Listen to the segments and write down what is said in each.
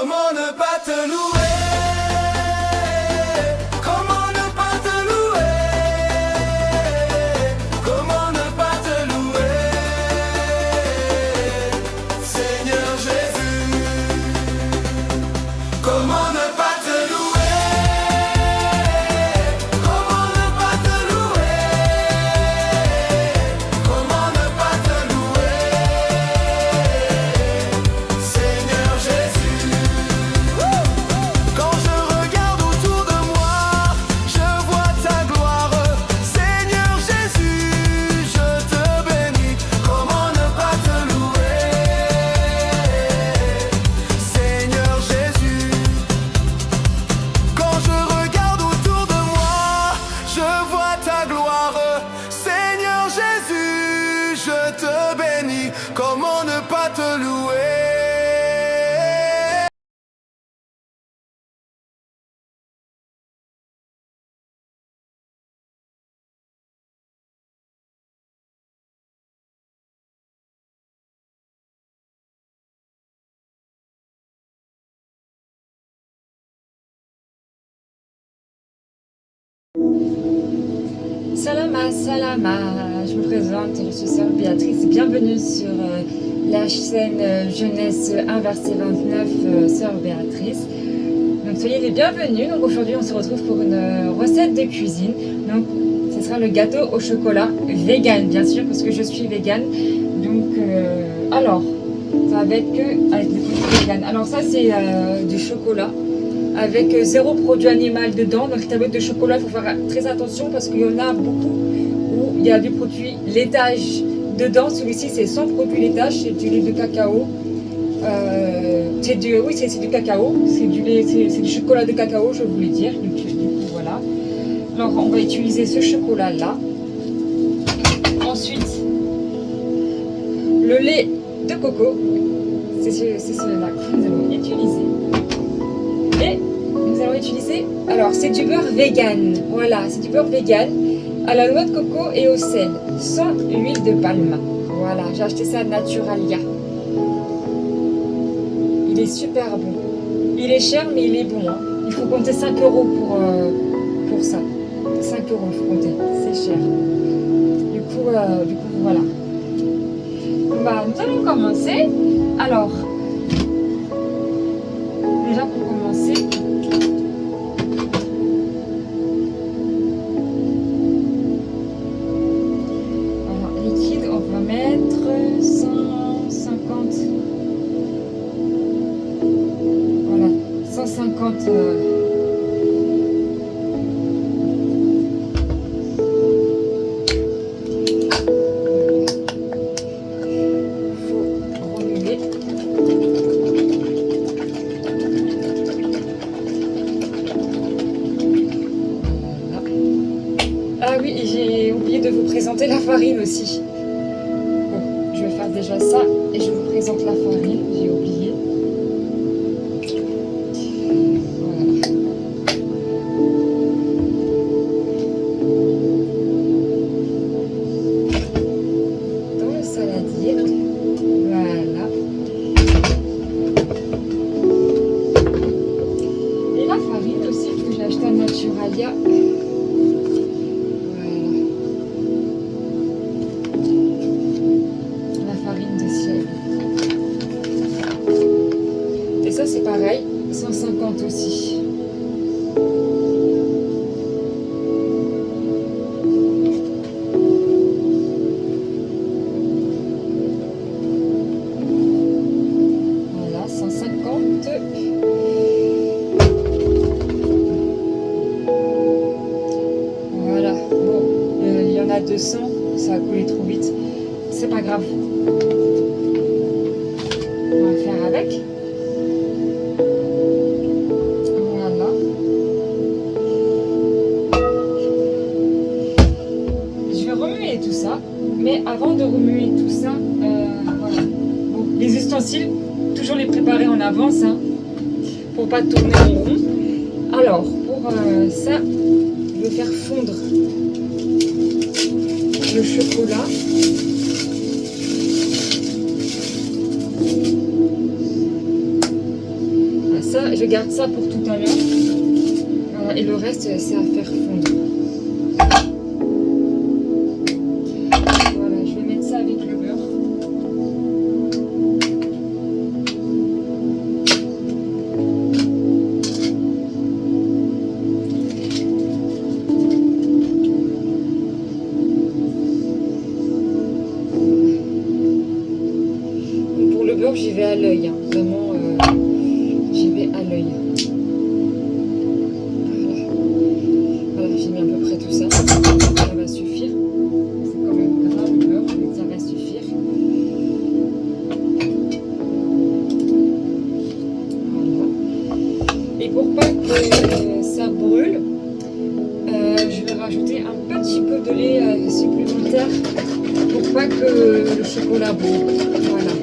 Comment ne pas te louer? Comment ne pas te louer? Comment ne pas te louer? Seigneur Jésus, comment ne pas te louer? Comment ne pas te louer? Comment ne pas te louer? Seigneur Jésus. Quand je regarde autour de moi, je vois ta gloire. Seigneur Jésus, je te bénis. Comment ne pas te louer? Seigneur Jésus. Quand je regarde autour de moi, je vois ta gloire. Seigneur Jésus, je te bénis. Comment ne pas te louer? Salama, salama, je me présente, je suis sœur Béatrice, bienvenue sur la chaîne Jeunesse Inversée 29, sœur Béatrice. Donc soyez les bienvenus, donc aujourd'hui on se retrouve pour une recette de cuisine, donc ce sera le gâteau au chocolat vegan bien sûr, parce que je suis vegan, donc alors, ça va être que avec des produits vegan. Alors ça c'est du chocolat, avec zéro produit animal dedans. Donc les tablettes de chocolat, il faut faire très attention parce qu'il y en a beaucoup où il y a du produit laitage dedans. Celui-ci c'est sans produit laitage, c'est du lait de cacao. C'est du cacao, c'est du chocolat de cacao, je voulais dire. Donc, du coup voilà. Alors on va utiliser ce chocolat là. Ensuite le lait de coco, c'est celui-là que nous allons utiliser. Et nous allons utiliser, alors c'est du beurre vegan, voilà, c'est du beurre vegan à la noix de coco et au sel, sans huile de palme. Voilà, j'ai acheté ça à Naturalia. Il est super bon. Il est cher mais il est bon. Hein. Il faut compter 5 € pour ça. 5 € il faut compter, c'est cher. Du coup voilà. Bah, nous allons commencer. Alors, déjà pour commencer, alors liquide, on va mettre 150, voilà, 150 présenter la farine aussi. Bon, je vais faire déjà ça et je vous présente la farine, j'ai oublié. Voilà. Dans le saladier, voilà. Et la farine aussi que j'ai acheté à Naturalia. C'est pareil, 150 aussi. Voilà, 150. Voilà, bon, il y en a 200, ça a coulé trop vite. C'est pas grave. On va faire avec. Tout ça, mais avant de remuer tout ça, voilà. Bon, les ustensiles, toujours les préparer en avance, hein, pour pas tourner en rond. Alors, pour ça, je vais faire fondre le chocolat. ça, je garde ça pour tout à l'heure. Voilà, et le reste, c'est à faire fondre. Voilà, je vais mettre ça avec le beurre. Pour le beurre, j'y vais à l'œil, hein. Vraiment, j'y vais à l'œil. Voilà, j'ai mis à peu près tout ça. Ça va suffire. C'est quand même gras le beurre, mais ça va suffire. Voilà. Et pour pas que ça brûle, je vais rajouter un petit peu de lait supplémentaire pour pas que le chocolat brûle. Voilà.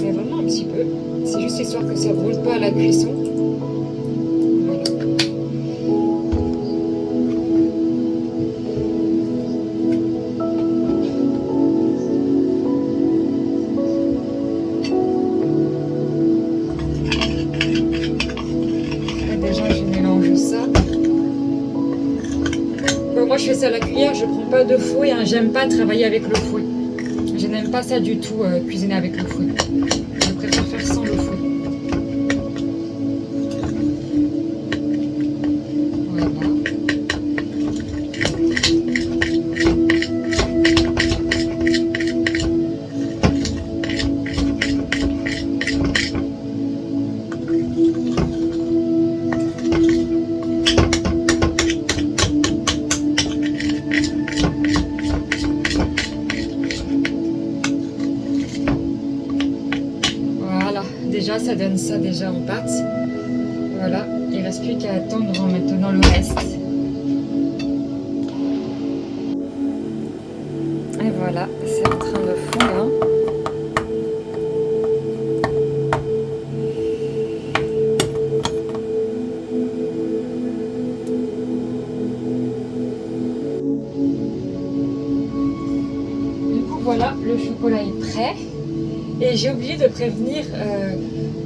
Mais vraiment un petit peu. C'est juste histoire que ça ne brûle pas à la cuisson. Voilà. Là, déjà, je mélange ça. Bon, moi, je fais ça à la cuillère. Je prends pas de fouet. Hein. J'aime pas travailler avec le fouet. Je n'aime pas ça du tout, cuisiner avec le fouet. Je préfère faire sans le fouet. Voilà. Voilà, déjà ça donne ça déjà en pâte. Voilà, il ne reste plus qu'à attendre maintenant le reste. Et voilà, c'est en train de fondre. Hein. Du coup voilà, le chocolat est prêt. Et j'ai oublié de prévenir,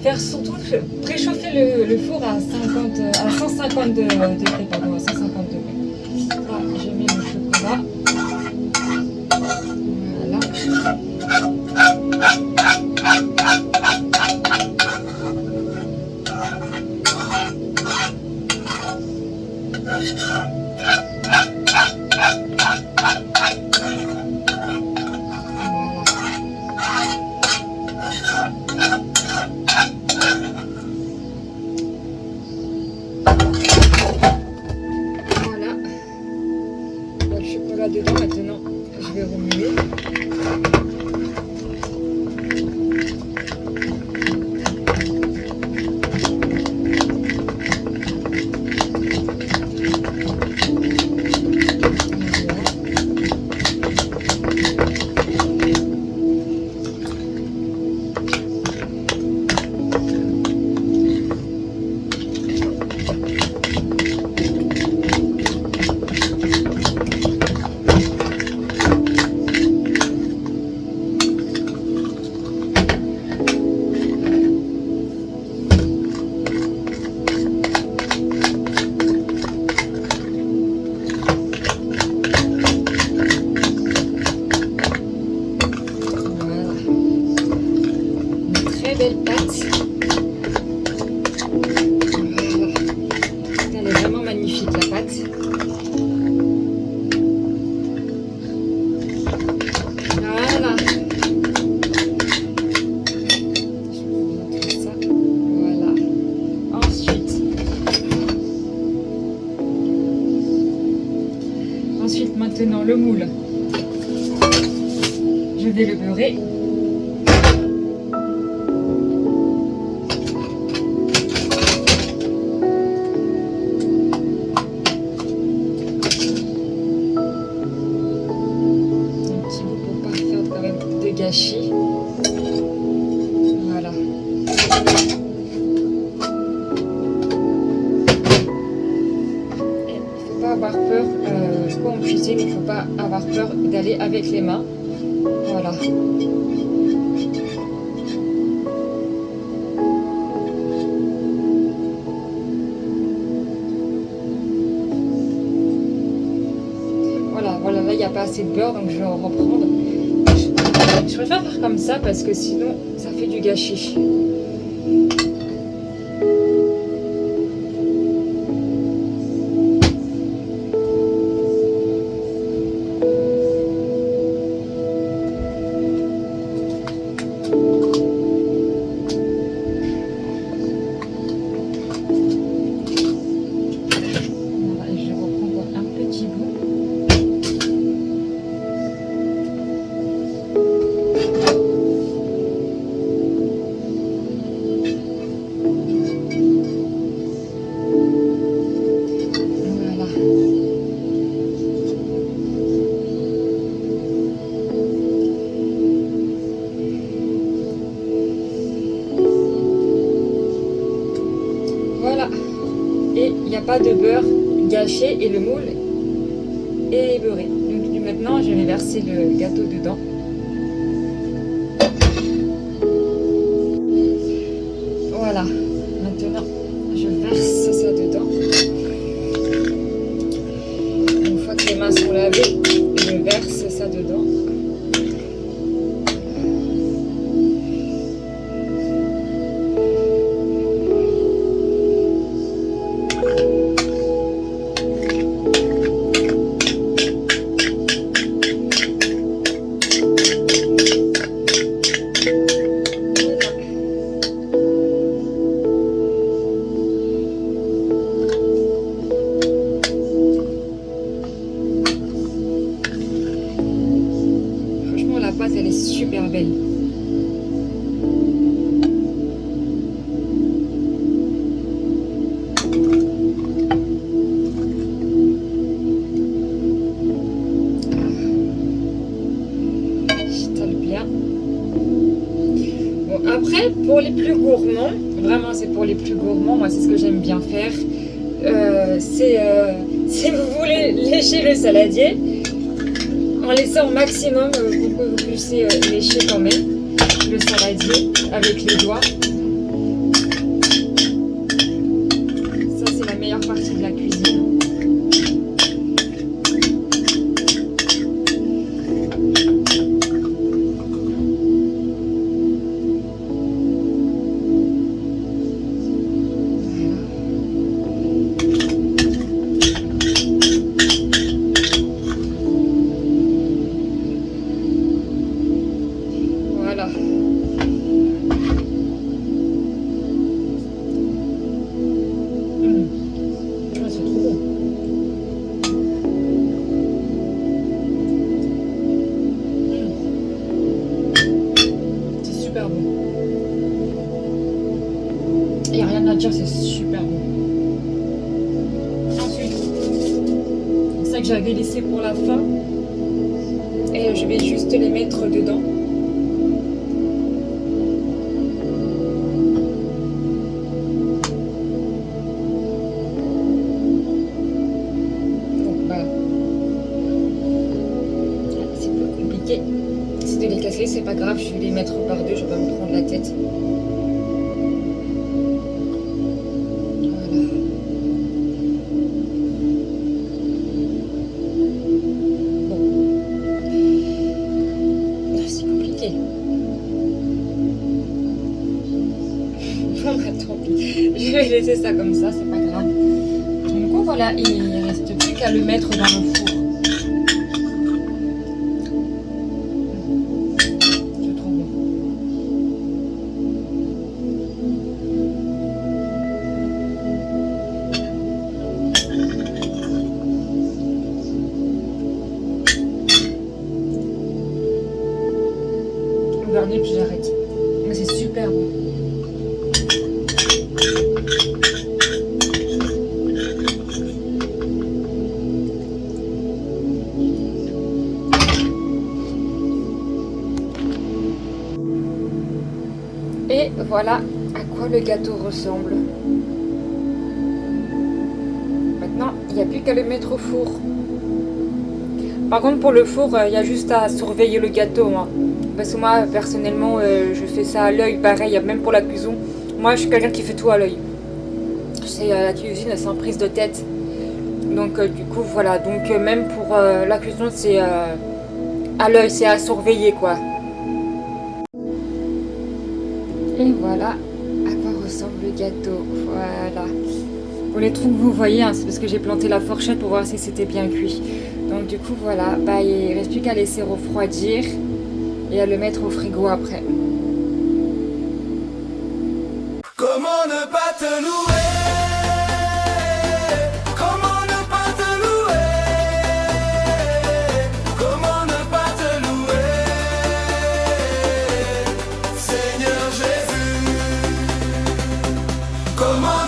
faire surtout préchauffer le four à 150 degrés, pardon, à 150 degrés. Là, je mets le chocolat. Voilà. Le chocolat dedans maintenant, je vais remuer. Belle pâte. Voilà. Elle est vraiment magnifique la pâte. Voilà. Je vous montre ça. Voilà. Ensuite maintenant le moule. Je vais le beurrer. Gâchis. Voilà. Il ne faut pas avoir peur, quand on cuisine, il ne faut pas avoir peur d'aller avec les mains. Voilà. pas assez de beurre, donc je vais en reprendre. Je préfère faire comme ça parce que sinon ça fait du gâchis. Voilà, et il n'y a pas de beurre gâché et le moule est beurré. Donc maintenant, je vais verser le gâteau dedans. Voilà, maintenant, je verse ça dedans. Une fois que les mains sont lavées, je verse ça dedans. Elle est super belle. J'étale bien. Bon, après, pour les plus gourmands, vraiment c'est pour les plus gourmands, moi c'est ce que j'aime bien faire. Si vous voulez lécher le saladier, en laissant au maximum pour que vous puissiez lécher quand même le saladier avec les doigts. Ça c'est la meilleure partie de la cuisine. Voilà. Ah, c'est trop bon. C'est super bon. Il n'y a rien à dire, c'est super bon. Ensuite, c'est ça que j'avais laissé pour la fin. Et je vais juste les mettre dedans. Si de les casser, c'est pas grave, je vais les mettre par deux, je vais pas me prendre la tête. Voilà. Bon. C'est compliqué. Bon, bah tant pis. Je vais laisser ça comme ça, c'est pas grave. Du coup, voilà, il ne reste plus qu'à le mettre dans le four. Garder puis j'arrête. Mais c'est super bon. Et voilà à quoi le gâteau ressemble. Maintenant, il n'y a plus qu'à le mettre au four. Par contre, pour le four, il y a juste à surveiller le gâteau. Hein. Parce que moi, personnellement, je fais ça à l'œil, pareil, même pour la cuisson. Moi, je suis quelqu'un qui fait tout à l'œil. C'est la cuisine, sans prise de tête. Donc du coup voilà, donc même pour la cuisson c'est à l'œil, c'est à surveiller quoi. Et voilà à quoi ressemble le gâteau, voilà. Pour les trous que vous voyez, hein, c'est parce que j'ai planté la fourchette pour voir si c'était bien cuit. Donc du coup voilà, bah, il reste plus qu'à laisser refroidir et à le mettre au frigo après. Comment ne pas te louer? Comment ne pas te louer? Comment ne pas te louer? Seigneur Jésus, comment